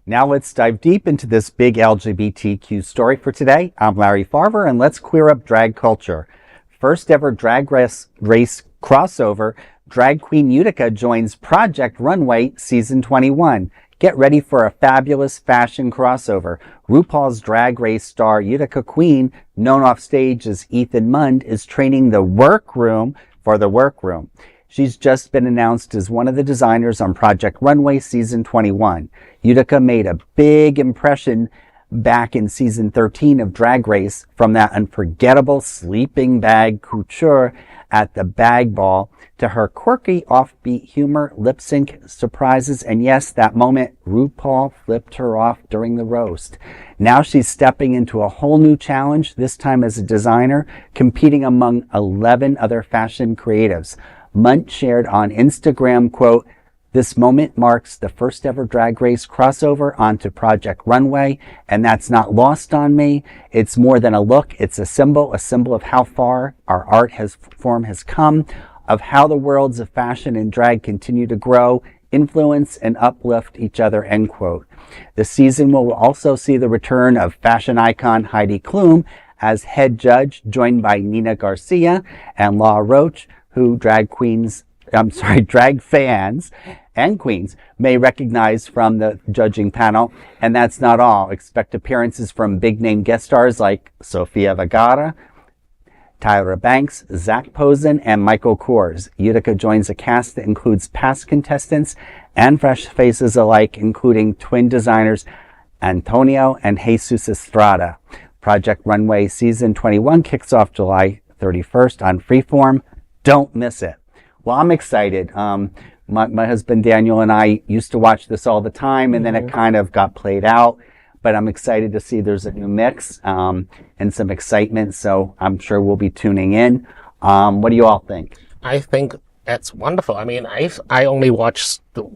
Now let's dive deep into this big LGBTQ story for today. I'm Larry Farver, and let's queer up drag culture. First ever drag race crossover, drag queen Utica joins Project Runway Season 21. Get ready for a fabulous fashion crossover. RuPaul's Drag Race star Utica Queen, known off stage as Ethan Mund, is training the Werk Room for the Werk Room. She's just been announced as one of the designers on Project Runway Season 21. Utica made a big impression back in Season 13 of Drag Race from that unforgettable sleeping bag couture at the bag ball to her quirky offbeat humor, lip sync surprises, and yes, that moment RuPaul flipped her off during the roast. Now she's stepping into a whole new challenge, this time as a designer, competing among 11 other fashion creatives. Munt shared on Instagram, quote, "This moment marks the first ever Drag Race crossover onto Project Runway, and that's not lost on me. It's more than a look. It's a symbol of how far our art form has come, of how the worlds of fashion and drag continue to grow, influence, and uplift each other," end quote. The season will also see the return of fashion icon Heidi Klum as head judge, joined by Nina Garcia and Law Roach, who drag fans and queens may recognize from the judging panel. And that's not all. Expect appearances from big name guest stars like Sofia Vergara, Tyra Banks, Zach Posen, and Michael Kors. Utica joins a cast that includes past contestants and fresh faces alike, including twin designers Antonio and Jesus Estrada. Project Runway Season 21 kicks off July 31st on Freeform. Don't miss it. Well, I'm excited. My husband Daniel and I used to watch this all the time, and then it kind of got played out. But I'm excited to see there's a new mix and some excitement. So I'm sure we'll be tuning in. What do you all think? I think that's wonderful. I mean, I only watched the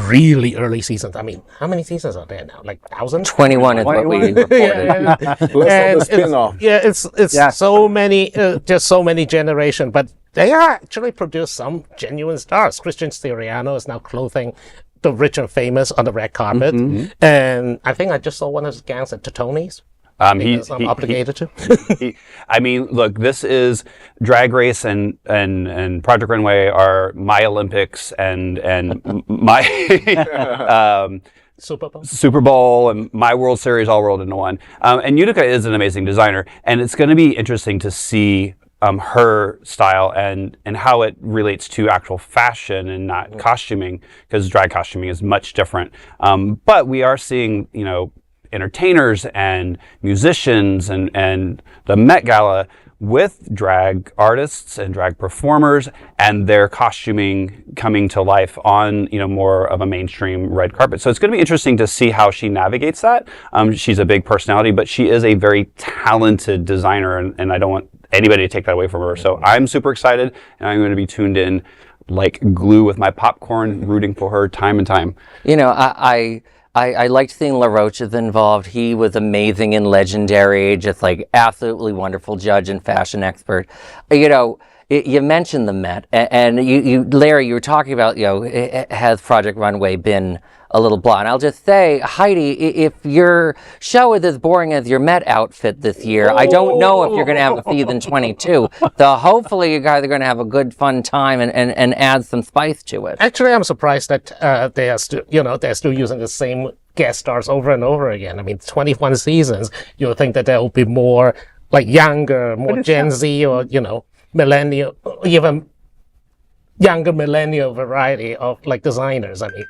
really early seasons. I mean, how many seasons are there now? Like 1,000? 21 is what we reported. It's so many, just so many generations. But they are actually produced some genuine stars. Christian Siriano is now clothing the rich and famous on the red carpet. And I think I just saw one of his gangs at Tony's. I'm obligated to. I mean, look, this is Drag Race and Project Runway are my Olympics and my Super Bowl and my World Series all rolled into one. And Utica is an amazing designer, and it's going to be interesting to see her style and how it relates to actual fashion and not costuming, because drag costuming is much different. But we are seeing, entertainers and musicians and the Met Gala with drag artists and drag performers and their costuming coming to life on, more of a mainstream red carpet. So it's going to be interesting to see how she navigates that. She's a big personality, but she is a very talented designer, and I don't want anybody to take that away from her. So I'm super excited, and I'm going to be tuned in like glue with my popcorn, rooting for her time and time. I liked seeing LaRoche is involved. He was amazing and legendary, just like absolutely wonderful judge and fashion expert. You mentioned the Met, and you Larry, you were talking about, has Project Runway been a little blah? And I'll just say, Heidi, if your show is as boring as your Met outfit this year, I don't know if you're going to have a season 22. So hopefully you guys are going to have a good, fun time and add some spice to it. Actually, I'm surprised that they are still, they're still using the same guest stars over and over again. I mean, 21 seasons. You would think that there will be more like younger, more Gen Z or millennial, even younger millennial variety of like designers. I mean.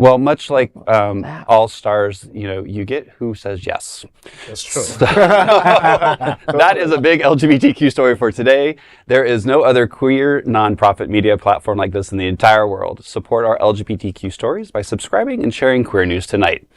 Well, much like All Stars, you get who says yes. That's true. So, that is a big LGBTQ story for today. There is no other queer nonprofit media platform like this in the entire world. Support our LGBTQ stories by subscribing and sharing Queer News Tonight.